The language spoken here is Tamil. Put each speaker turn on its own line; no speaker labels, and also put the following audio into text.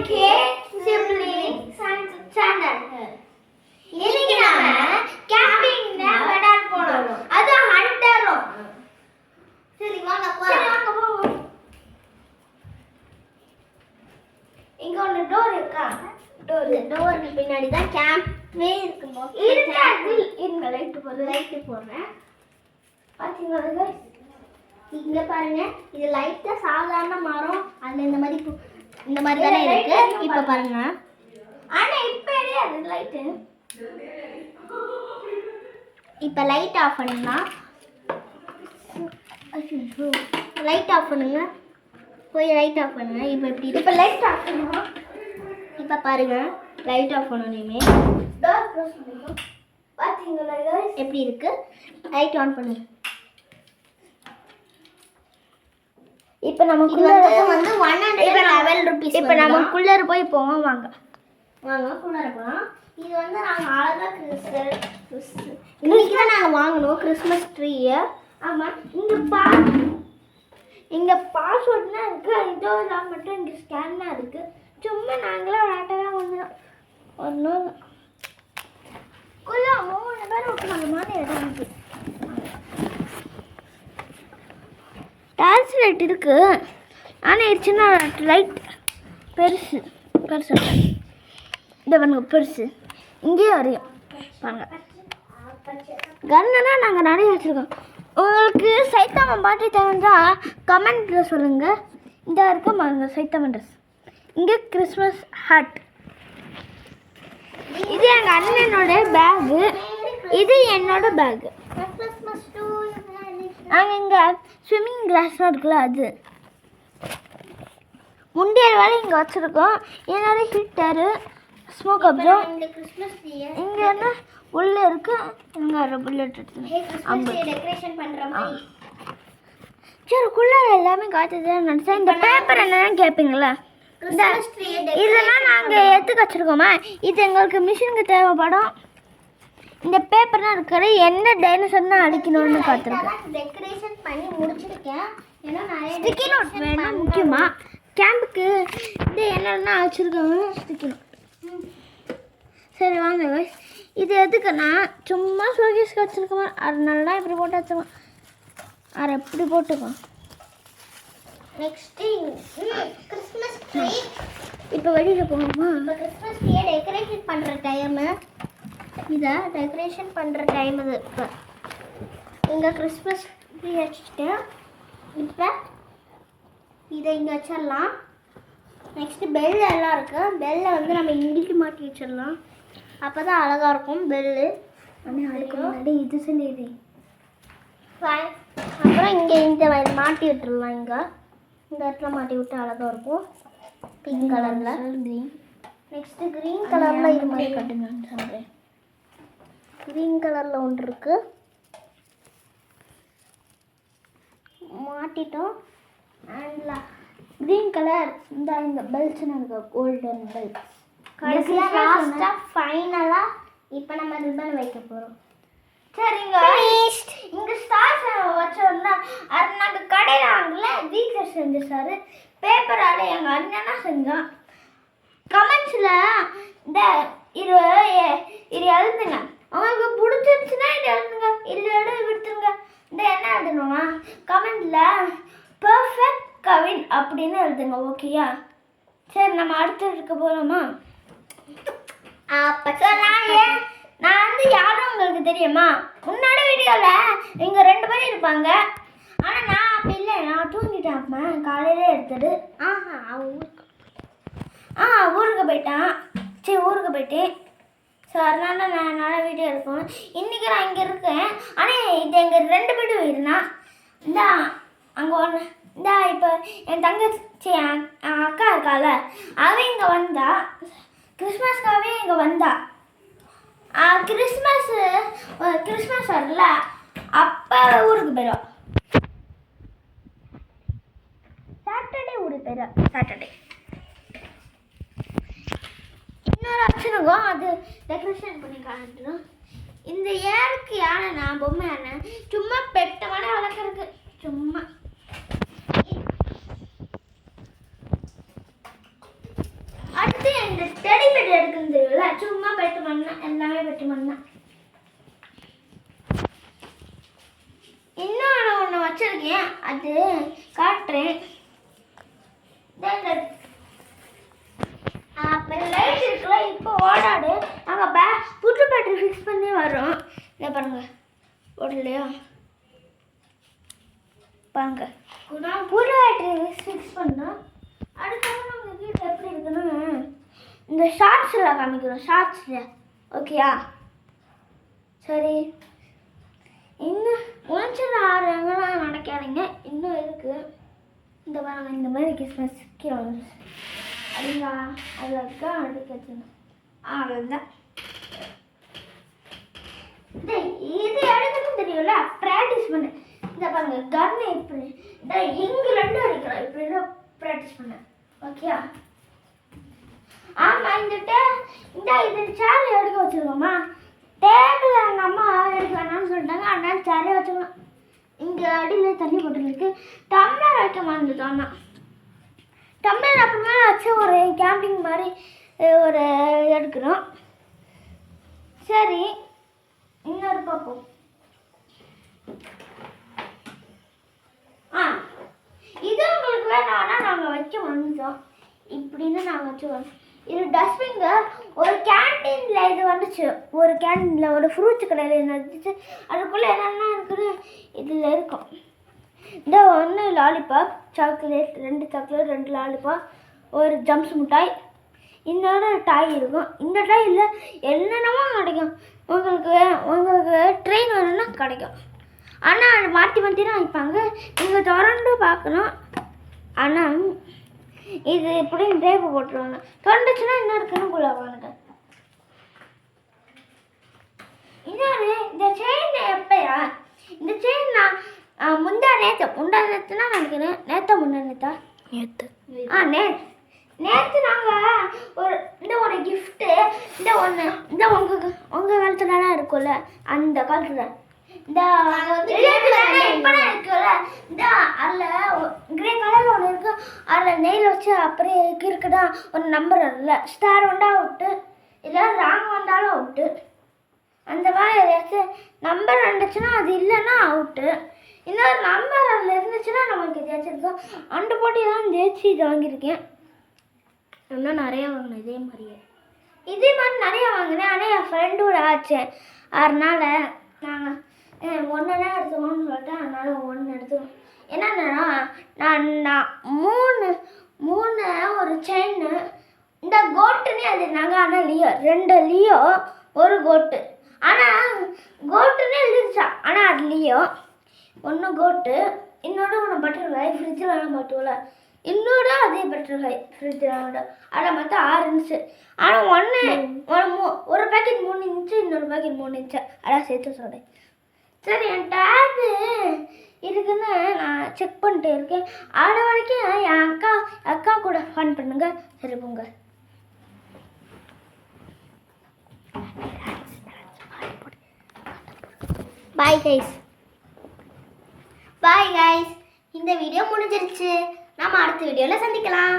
K siblings channel. இன்னைக்கு நாம கேம்பிங்ல விளையாட போறோம். அது ஹண்டரும். சரி வாங்க போவோம். இங்க ஒரு டோர் இருக்கா? டோருக்கு பின்னாடி தான் கேம்ப்வே இருக்கும். இருக்காது. இருங்க லைட் போடுறேன். பாத்தீங்களா இங்க பாருங்க, இது லைட்டா சாதாரண மரம். அதுல இந்த மாதிரி தானே இருக்கு. இப்ப பாருங்க, ஆனா இப்ப எரியாது லைட். இப்ப லைட் ஆஃப் பண்ணுங்க. லைட் ஆஃப் பண்ணுங்க. போய் லைட் ஆஃப் பண்ணுங்க. இப்ப எப்படி இருக்கு? இப்ப லைட் ஆஃப் பண்ணுங்க. இப்ப பாருங்க, லைட் ஆஃப் பண்ணனுமே டோர் க்ளோஸ் பண்ணுங்க. பாத்தீங்களா गाइस எப்படி இருக்கு? லைட் ஆன் பண்ணுங்க. இப்போ நமக்குள்ள வந்து 111 ரூபீஸ். இப்போ நமக்குள்ள போய் போவோம். வாங்க குள்ளற போலாம். இது வந்து நாங்க அழகா இன்னைக்கு தான் நாங்க வாங்குனோம் கிறிஸ்மஸ் ட்ரீ. ஆமா, இங்க பாஸ்வேர்ட்னா இருக்கு. இதெல்லாம் மட்டும் இங்க ஸ்கேன்னா இருக்கு. சும்மா நாங்களே விளையாட்டா வந்தோம். ஒன்றும் குள்ள 3 பேர் உட்கார்ந்த மாதிரி இடம் இருக்கு. டார்ச் லைட் இருக்கு. ஆனால் சின்ன லைட் பெருசு இந்த பாருங்க, பெருசு இங்கேயே வரையும் பாருங்க. கன்னா நாங்கள் நிறைய வச்சுருக்கோம். உங்களுக்கு சைத்தாமன் பாட்டி தெரிஞ்சா கமெண்ட்ல சொல்லுங்க. இந்த இருக்க பாருங்க சைத்தாமன் ட்ரெஸ். இங்கே கிறிஸ்மஸ் ஹாட். இது எங்கள் அண்ணனோட பேகு. இது என்னோட பேகு. நாங்கள் இங்கே ஸ்விம்மிங் கிளாஸ்லாம் இருக்குல்ல, அது முண்டியல் வேலை இங்கே வச்சுருக்கோம். என்னோட ஹீட்டரு, ஸ்மோக் அப்சர்வ். இங்கே என்ன உள்ளே இருக்கு. இங்கே புல்லட் டெக்கரேஷன் பண்ணுற மாதிரி. சரி, குள்ளே எல்லாமே காய்ச்சதான் நினச்சேன். இந்த பேப்பர் என்னன்னு கேட்பீங்களா? இதெல்லாம் நாங்கள் எடுத்து வச்சுருக்கோமா. இது எங்களுக்கு மிஷினுக்கு தேவைப்படும். இந்த பேப்பர் தான் இருக்கிற என்ன டைனோசர் தான் அடிக்கணும்னு பார்த்துருக்கேன். டெக்கரேஷன் பண்ணி முடிச்சிருக்கேன். ஏன்னா நிறைய ஸ்டிக்கி நோட் வேணும் முக்கியமாக கேம்புக்கு. இது என்னென்னா வச்சுருக்காங்க ஸ்டிக்கி நோட். சரி வாங்க guys, இது எதுக்குன்னா சும்மா ஷோகேஸ்க்கு வச்சுருக்கோமா. அதனால தான் இப்படி போட்டு வச்சுக்கோம். அதை எப்படி போட்டுக்கோம். Next Christmas tree. இப்போ வெளியில் போகணுமா? இப்போ கிறிஸ்மஸ் ட்ரீயை டெக்கரேஷன் பண்ணுற டைமு. இதை டெக்கரேஷன் பண்ணுற டைம் இது. இப்போ இங்கே கிறிஸ்மஸ் ட்ரீ வச்சுட்டேன். இப்போ இதை இங்கே வச்சிடலாம். நெக்ஸ்ட்டு பெல் எல்லாம் இருக்குது. பெல்லை வந்து நம்ம இங்கிட்டு மாட்டி வச்சிடலாம். அப்போ தான் அழகாக இருக்கும் பெல்லு. ஆனால் அதுக்கு முன்னாடி இது சொல்லிடு. அப்புறம் இங்கே இந்த மாட்டி விட்டுடலாம். இங்கே இந்த இடத்துல மாட்டி விட்டு அழகாக இருக்கும். பிங்க் கலரில் க்ரீன். நெக்ஸ்ட்டு க்ரீன் கலரில் இது மாதிரி கட்டுங்கன்னு சொல்கிறேன். க்ரீன் கலரில் ஒன்று இருக்குது, மாட்டிட்டோம். அண்ட் க்ரீன் கலர் இந்த பெல்ஸ்ன்னு இருக்கு, கோல்டன் பெல்ஸ். கடைசியாக லாஸ்ட்டாக ஃபைனலாக இப்போ நம்ம ரிப்பன் வைக்க போகிறோம். சரிங்க, இங்கே ஸ்டார்ஸ் வச்சோம்னா அது நாங்கள் கடையில் வாங்கல, வீட்டில் செஞ்சு சார். பேப்பரால் எங்கள் அண்ணனா செஞ்சோம். கமெண்ட்ஸில் இந்த இது எழுதுங்க. உங்களுக்கு பிடிச்சிருந்துச்சுன்னா இது எழுதுங்க, இல்லையோட விடுத்துருங்க. இந்த என்ன எழுதணுமா கமெண்டில் பர்ஃபெக்ட் கவின் அப்படின்னு எழுதுங்க. ஓகேயா? சரி, நம்ம அடுத்து இருக்க போகிறோமா? நான் வந்து யாரும் உங்களுக்கு தெரியுமா? முன்னாடி வீடியோவில் இங்கே 2 பேர் இருப்பாங்க. ஆனால் நான் அப்படி இல்லை, நான் தூங்கிட்டேன். அப்போ காலையிலே எடுத்துட்டு ஊருக்கு போயிட்டான். சரி, ஊருக்கு போயிட்டேன். ஸோ அதனால நான் என்னால் வீடியோ எடுக்கணும். இன்றைக்கி நான் இங்கே இருக்கேன். ஆனால் இது எங்கள் 2 பேரும் இருந்தான். இந்தா அங்கே ஒன்று இந்தா. இப்போ என் தங்கச்சி அக்கா இருக்கால, அவன் இங்கே வந்தா. கிறிஸ்மஸ்க்காகவே இங்கே வந்தா. கிறிஸ்மஸ் வரல, அப்போ ஊருக்கு போயிடும். சாட்டர்டே ஊருக்கு போயிடும். சாட்டர்டே இன்னொரு வச்சுருக்கோம். அது டெக்கரேஷன் பண்ணி காட்டுறோம். இந்த ஏருக்கு யானை பொம்மை யானை சும்மா பெட்டமான வளர்க்குறதுக்கு சும்மா. டெடி பெட் எடுக்குன்னு தெரியல, சும்மா பெட்டு பண்ணேன், எல்லாமே பெட்டு பண்ணேன். இன்னும் ஒன்று வச்சிருக்கேன், அது காட்டுறேன். அப்போ லைட் இருக்குல்ல, இப்போ ஓடாடு நாங்கள் புது பேட்டரி ஃபிக்ஸ் பண்ணி வரோம். இதை பாருங்க, ஓடலையா பாருங்க, நான் புது பேட்டரி ஃபிக்ஸ் பண்ணோம். அடுத்தது நம்ம வீட்டில் எப்படி இருக்குன்னு இந்த ஷார்ட்ஸில் காமிக்கிறோம், ஷார்ட்ஸில். ஓகேயா? சரி, இன்னும் முடிச்சிட ஆறுங்கலாம் நடக்காதீங்க, இன்னும் இருக்குது. இந்த பாருங்க, இந்த மாதிரி கிறிஸ்மஸ் கீழே வந்துச்சு அப்படிங்களா, அதில் இருக்கா அடுக்க வச்சுருந்தேன். அவ்வளோதான். இது எடுக்கணும் தெரியல, ப்ராக்டிஸ் பண்ணு. இந்த பாருங்க, கன்னு இப்படி இந்த இங்கிலண்டு அடிக்கிறோம், இப்படி ப்ராக்டிஸ் பண்ணேன். ஓகேயா? ஆமாம், இந்த இது சேர் எடுக்க வச்சுருக்கோமா, டேபிள் எங்கள் அம்மா எடுக்க வேணாம்னு சொல்லிட்டாங்க, அதனால சேரே வச்சுக்கணும். இங்கே அடியில் தண்ணி போட்டுருக்கு, டம்ளர் வைக்க மறந்துட்டோம். டம்ளர் அப்புறமே வச்சு ஒரு கேம்பிங் மாதிரி ஒரு எடுக்கிறோம். சரி, இன்னொரு பார்ப்போம். இது உங்களுக்கு வேணாம்னா நாங்கள் வைக்க வந்துட்டோம், இப்படின்னு நாங்கள் வச்சுக்கோம். இது டஸ்ட்பின்ங்க, ஒரு கேன்டீனில் இது வந்துச்சு, ஒரு கேன்டீனில் ஒரு ஃப்ரூட்ஸ் கடையில் இருந்துச்சு. அதுக்குள்ளே என்னென்ன இருக்குன்னு இதில் இருக்கும். இந்த 1 லாலிபாப், சாக்லேட், 2 சாக்லேட், 2 லாலிபாப், ஒரு ஜம்ஸ் மிட்டாய், இன்னொரு டாய் இருக்கும். இந்த டாயில் என்னென்னமோ கிடைக்கும். உங்களுக்கு ட்ரெயின் வேணும்னா கிடைக்கும். ஆனால் அது மாற்றி மாற்றி தான் வைப்பாங்க, நீங்கள் திறந்து பார்க்கணும். ஆனால் இது இப்படி டேப்பு போட்டுருவாங்க, திறந்துச்சுன்னா என்ன இருக்குன்னு குழாவாங்க. இன்னொரு இந்த செயின் எப்பயா, இந்த செயின் நான் முந்தானேத்துனா நினைக்கிறேன், முந்தானேத்தா நேற்று நாங்கள் ஒரு கிஃப்ட்டு, இந்த உங்கள் காலத்துல இருக்கும்ல, அந்த காலத்தில் இந்த இப்போதான் இருக்குல்ல, இந்த அதில் கிரே கலரில் ஒன்று இருக்கு, அதில் நெயில் வச்சு அப்படியே இருக்குதா ஒரு நம்பர் இல்லை, ஸ்டார் வந்தால் அவுட்டு, இல்லை ராங் வந்தாலும் அவுட்டு. அந்த மாதிரி ஏதாச்சும் நம்பர் வந்துச்சுன்னா அது இல்லைன்னா அவுட்டு. இன்னொரு நம்பர் அதில் இருந்துச்சுன்னா நம்மளுக்கு ஏதாச்சும் இருக்கும். அந்த போட்டியெல்லாம் ஜெயிச்சு இது வாங்கியிருக்கேன். இன்னும் நிறையா வாங்கினேன், இதே மாதிரி நிறையா வாங்கினேன். ஆனால் என் ஃப்ரெண்டோட ஆச்சு, அதனால் நாங்கள் ஒன்று தான் எடுத்துக்கணும்னு சொல்லிட்டேன், அதனால் 1 எடுத்துக்கணும். என்னென்னா நான் 3 ஒரு செயின், இந்த கோட்டுன்னே அது நாங்கள். ஆனால் லியோ 2 லியோ 1 கோட்டு, ஆனால் கோட்டுன்னே எழுதிருச்சா, ஆனால் அது லியோ. 1 கோட்டு, இன்னொரு 1 பட்டர்ஃப்ளை, ஃப்ரிட்ஜில் மாட்டுவோம்ல, இன்னொரு அதே பட்டர்ஃப்ளை ஃப்ரிட்ஜில். அதில் மொத்தம் 6 இருந்துச்சு. ஆனால் ஒரு பேக்கெட் 3 இன்ச்சு, இன்னொரு பேக்கெட் 3 இன்ச்சு, அதான் சேர்த்து சொல்கிறேன். சரி, என் டேபு இருக்குன்னு நான் செக் பண்ணிட்டு இருக்கேன். அது வரைக்கும் என் அக்கா கூட ஃபன் பண்ணுங்க. சரி போங்க. பாய் கைஸ், இந்த வீடியோ முடிஞ்சிருச்சு. நம்ம அடுத்த வீடியோவில் சந்திக்கலாம்.